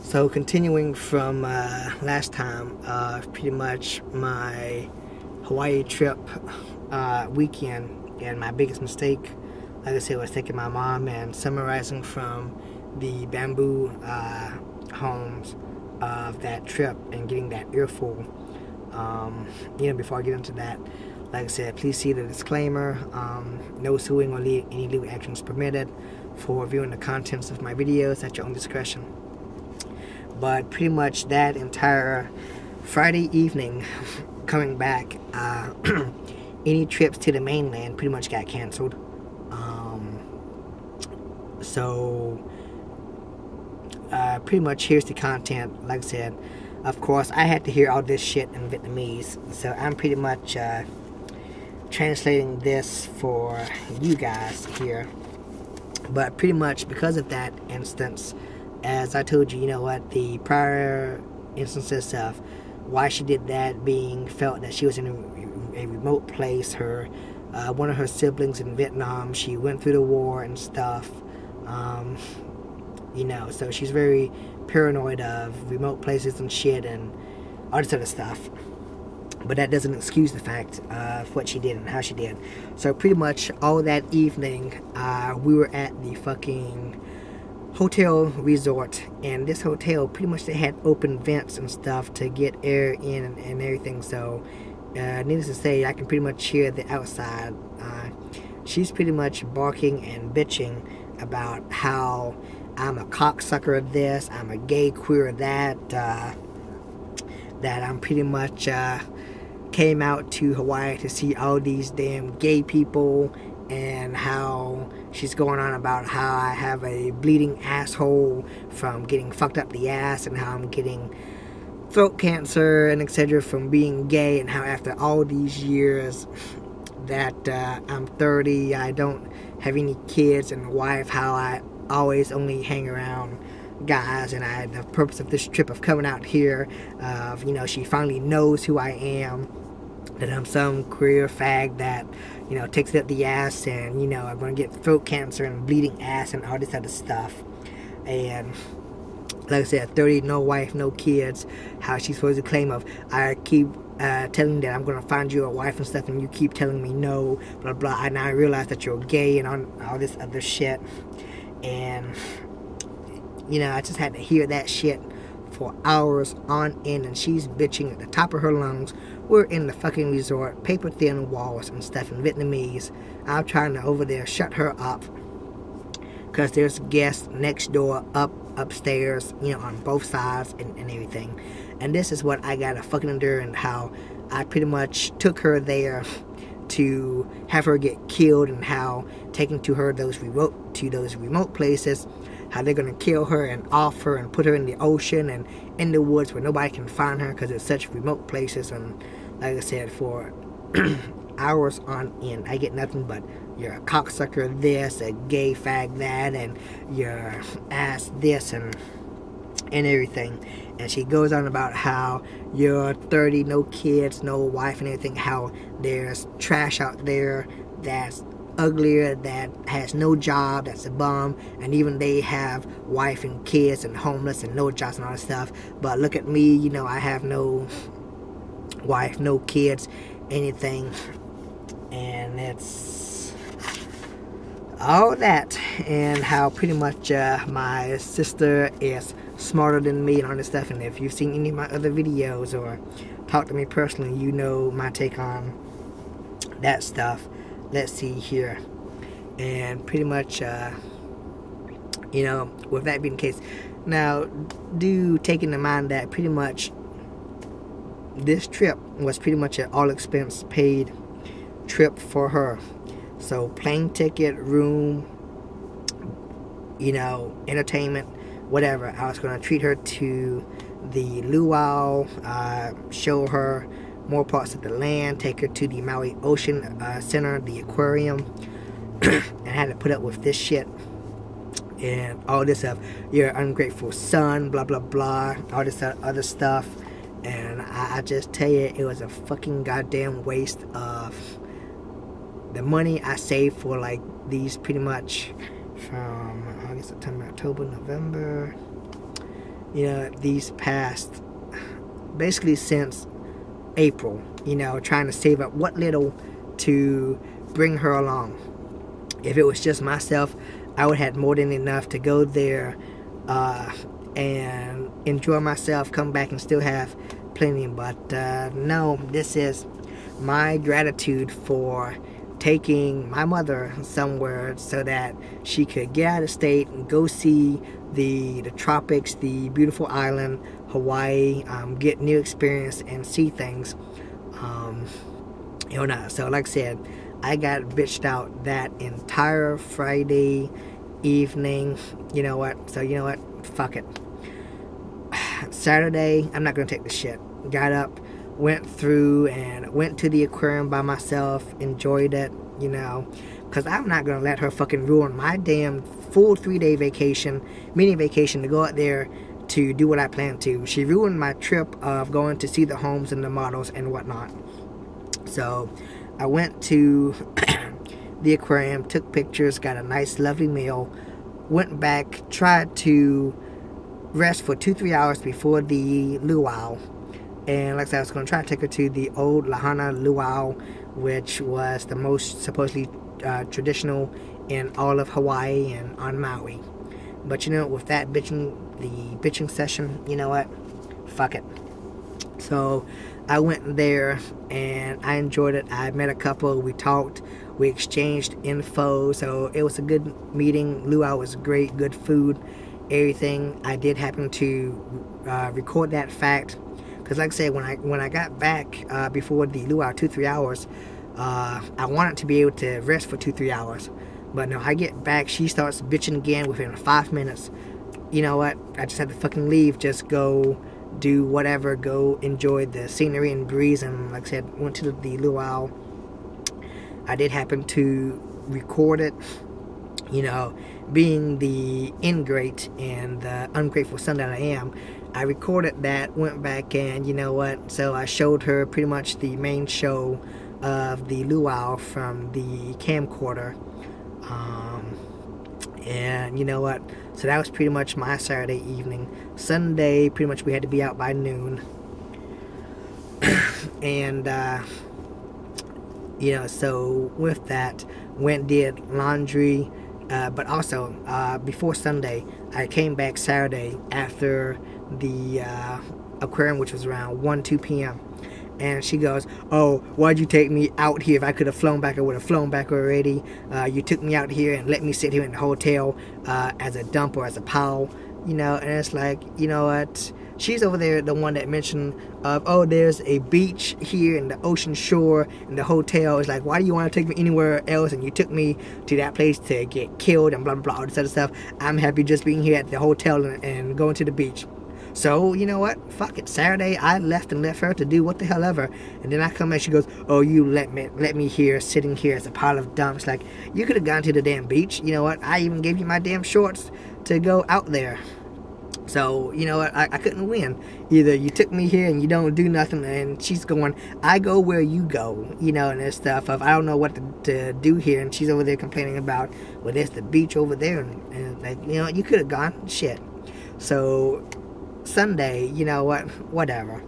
So continuing from last time, pretty much my Hawaii trip weekend, and my biggest mistake, like I said, was taking my mom and summarizing from the bamboo homes of that trip and getting that earful. Before I get into that, like I said, please see the disclaimer. No suing or any legal actions permitted. For viewing the contents of my videos at your own discretion. But pretty much that entire Friday evening coming back, any trips to the mainland pretty much got canceled. Pretty much here's the content. Like I said, of course I had to hear all this shit in Vietnamese, so I'm pretty much translating this for you guys here. But pretty much because of that instance, as I told you, the prior instances of why she did that, being felt that she was in a remote place, one of her siblings in Vietnam, she went through the war and stuff, so she's very paranoid of remote places and shit and all this other stuff. But that doesn't excuse the fact of what she did and how she did. So pretty much all that evening, we were at the fucking hotel resort. And this hotel, pretty much they had open vents and stuff to get air in and everything. So needless to say, I can pretty much hear the outside. She's pretty much barking and bitching about how I'm a cocksucker of this, I'm a gay queer of that, that I'm pretty much came out to Hawaii to see all these damn gay people, and how she's going on about how I have a bleeding asshole from getting fucked up the ass, and how I'm getting throat cancer and etc. from being gay, and how after all these years that I'm 30, I don't have any kids and a wife, how I always only hang around guys, and the purpose of this trip of coming out here, she finally knows who I am, that I'm some queer fag that, takes it up the ass, and, I'm going to get throat cancer and bleeding ass and all this other stuff. And like I said, 30, no wife, no kids, how she's supposed to claim of, I keep telling that I'm going to find you a wife and stuff, and you keep telling me no, blah, blah, and I realize that you're gay and all this other shit. And I just had to hear that shit for hours on end, and she's bitching at the top of her lungs. We're in the fucking resort, paper thin walls and stuff in Vietnamese. I'm trying to over there shut her up, because there's guests next door, upstairs, on both sides and everything. And this is what I gotta fucking endure, and how I pretty much took her there to have her get killed, and how taking to her those remote places, how they're going to kill her and off her and put her in the ocean and in the woods where nobody can find her because it's such remote places. And like I said, for hours on end, I get nothing but you're a cocksucker this, a gay fag that, and your ass this and everything. And she goes on about how you're 30, no kids, no wife and everything, how there's trash out there that's uglier, that has no job, that's a bum, and even they have wife and kids and homeless and no jobs and all that stuff. But look at me, I have no wife, no kids, anything. And it's all that, and how pretty much my sister is smarter than me and all this stuff. And if you've seen any of my other videos or talked to me personally, you know my take on that stuff. Let's see here. And pretty much with that being the case, now do take into mind that pretty much this trip was pretty much an all expense paid trip for her. So plane ticket, room, entertainment, whatever. I was going to treat her to the luau, show her more parts of the land, take her to the Maui Ocean Center, the aquarium, and I had to put up with this shit and all this of you're an ungrateful son, blah blah blah, all this other stuff. And I just tell you, it was a fucking goddamn waste of the money I saved for like these pretty much from August, September, October, November, you know, these past, basically since April, you know, trying to save up what little to bring her along. If it was just myself, I would have had more than enough to go there and enjoy myself, come back and still have plenty. But no, this is my gratitude for taking my mother somewhere so that she could get out of state and go see the tropics, the beautiful island, Hawaii, get new experience and see things. You know, so like I said, I got bitched out that entire Friday evening. You know what? So you know what? Fuck it. Saturday, I'm not gonna take the shit. Got up, went through and went to the aquarium by myself, enjoyed it, you know, because I'm not gonna let her fucking ruin my damn full 3-day vacation, mini vacation, to go out there to do what I planned to. She ruined my trip of going to see the homes and the models and whatnot. So I went to the aquarium, took pictures, got a nice lovely meal, went back, tried to rest for 2-3 hours before the luau. And like I said, I was going to try to take her to the old Lahana luau, which was the most supposedly traditional in all of Hawaii and on Maui. But you know, with that bitching session, you know what? Fuck it. So I went there and I enjoyed it. I met a couple, we talked, we exchanged info, so it was a good meeting. Luau was great, good food, everything. I did happen to record that fact, because like I said, when I got back before the luau 2-3 hours, I wanted to be able to rest for 2-3 hours. But no, I get back, she starts bitching again within 5 minutes. You know what? I just had to fucking leave, just go do whatever, go enjoy the scenery and breeze. And like I said, went to the luau. I did happen to record it, you know, being the ingrate and the ungrateful son that I am. I recorded that, went back, and you know what, so I showed her pretty much the main show of the luau from the camcorder. And you know what, so that was pretty much my Saturday evening. Sunday, pretty much we had to be out by noon. And you know, so with that, went did laundry, but also before Sunday, I came back Saturday after the aquarium, which was around 1-2 p.m. And she goes, "Oh, why'd you take me out here? If I could have flown back, I would have flown back already. You took me out here and let me sit here in the hotel as a dump or as a pile." You know, and it's like, you know what? She's over there, the one that mentioned of, oh, there's a beach here in the ocean shore and the hotel. It's like, why do you want to take me anywhere else? And you took me to that place to get killed and blah, blah, blah, all this other stuff. I'm happy just being here at the hotel and going to the beach. So, you know what? Fuck it. Saturday, I left her to do what the hell ever. And then I come and she goes, "Oh, you let me here, sitting here as a pile of dumps." Like, you could have gone to the damn beach. You know what? I even gave you my damn shorts to go out there. So, you know what? I couldn't win. Either you took me here and you don't do nothing, and she's going, "I go where you go," you know, and this stuff of, I don't know what to do here. And she's over there complaining about, well, there's the beach over there. And like, you know, you could have gone. Shit. So Sunday, you know what, whatever,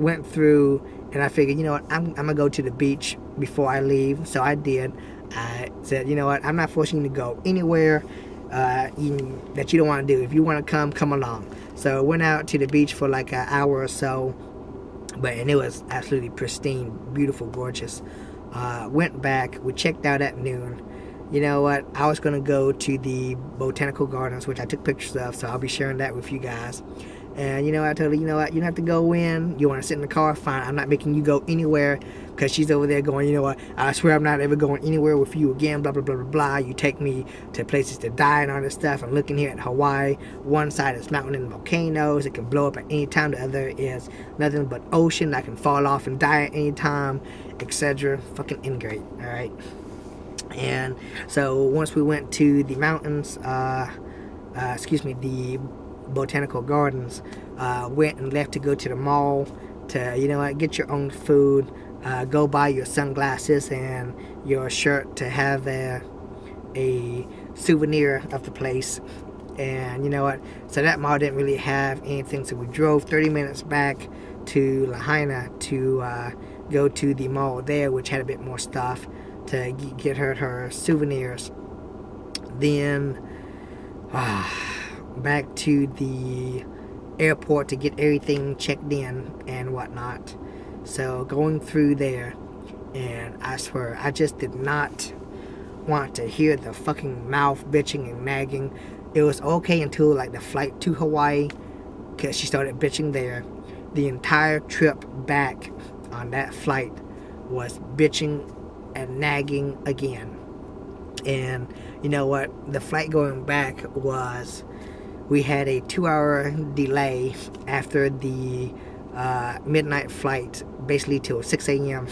went through, and I figured, you know what, I'm gonna go to the beach before I leave. So I did. I said, you know what, I'm not forcing you to go anywhere that you don't want to do. If you want to come along. So went out to the beach for like an hour or so, and it was absolutely pristine, beautiful, gorgeous. Went back, we checked out at noon. You know what, I was going to go to the botanical gardens, which I took pictures of, so I'll be sharing that with you guys. And you know what, I told her, you know what, you don't have to go in. You want to sit in the car, fine. I'm not making you go anywhere, because she's over there going, you know what, I swear I'm not ever going anywhere with you again, blah, blah, blah, blah, blah. You take me to places to die and all this stuff. I'm looking here at Hawaii. One side is mountain and volcanoes. It can blow up at any time. The other is nothing but ocean. I can fall off and die at any time, etc. Fucking ingrate, all right? And so once we went to the mountains, the botanical gardens, went and left to go to the mall to, you know what, get your own food, go buy your sunglasses and your shirt to have a souvenir of the place. And you know what? So that mall didn't really have anything. So we drove 30 minutes back to Lahaina to go to the mall there, which had a bit more stuff to get her souvenirs. Then back to the airport to get everything checked in and whatnot. So going through there, and I swear I just did not want to hear the fucking mouth bitching and nagging. It was okay until like the flight to Hawaii, because she started bitching there. The entire trip back on that flight was bitching and nagging again. And you know what? The flight going back was, we had a 2-hour delay after the midnight flight, basically till 6 a.m.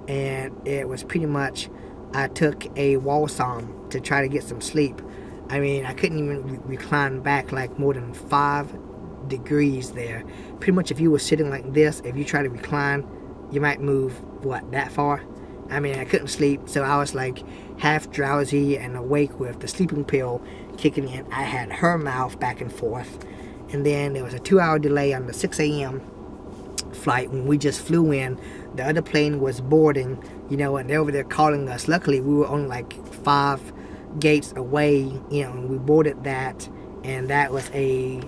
And it was pretty much, I took a wall song to try to get some sleep. I mean, I couldn't even recline back like more than 5 degrees there. Pretty much if you were sitting like this, if you try to recline, you might move, what, that far? I mean, I couldn't sleep, so I was like half drowsy and awake with the sleeping pill kicking in. I had her mouth back and forth. And then there was a 2-hour delay on the 6 a.m. flight when we just flew in. The other plane was boarding, you know, and they're over there calling us. Luckily, we were only like 5 gates away, you know, and we boarded that, and that was a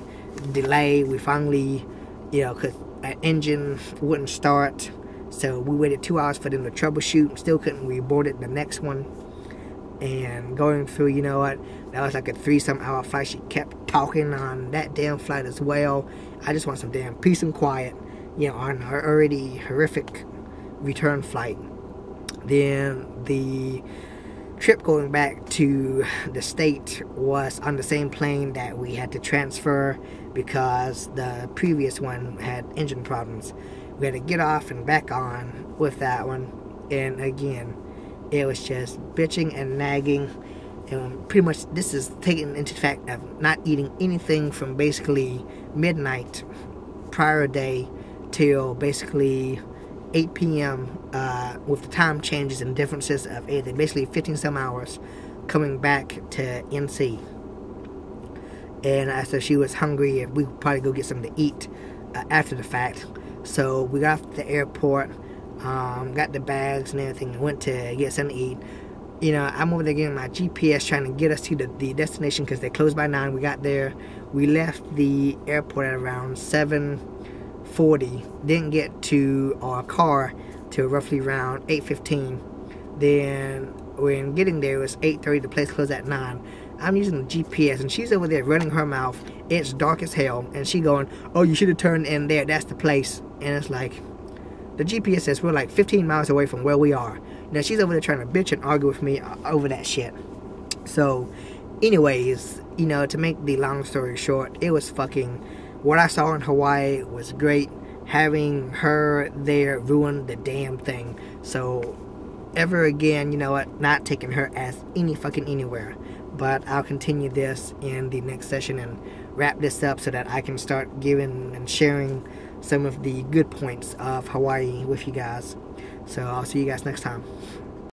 delay. We finally, you know, because an engine wouldn't start, so we waited 2 hours for them to troubleshoot. Still couldn't. We boarded the next one, and going through, you know what, that was like a 3-some hour flight. She kept talking on that damn flight as well. I just want some damn peace and quiet, you know, on our already horrific return flight. Then the trip going back to the state was on the same plane that we had to transfer because the previous one had engine problems. We had to get off and back on with that one, and again it was just bitching and nagging. And pretty much this is taken into the fact of not eating anything from basically midnight prior day till basically 8 p.m. With the time changes and differences of basically 15-some hours coming back to NC. And so she was hungry, and we could probably go get something to eat after the fact. So we got off the airport, got the bags and everything, and went to get something to eat. You know, I'm over there getting my GPS trying to get us to the destination because they closed by 9. We got there. We left the airport at around 7:40. Didn't get to our car till roughly around 8:15. Then when getting there, it was 8:30. The place closed at 9. I'm using the GPS, and she's over there running her mouth. It's dark as hell, and she going, "Oh, you should have turned in there. That's the place." And it's like, the GPS says we're like 15 miles away from where we are. Now she's over there trying to bitch and argue with me over that shit. So, anyways, you know, to make the long story short, it was fucking, what I saw in Hawaii was great. Having her there ruined the damn thing. So, ever again, you know what, not taking her as any fucking anywhere. But I'll continue this in the next session and wrap this up so that I can start giving and sharing some of the good points of Hawaii with you guys. So I'll see you guys next time.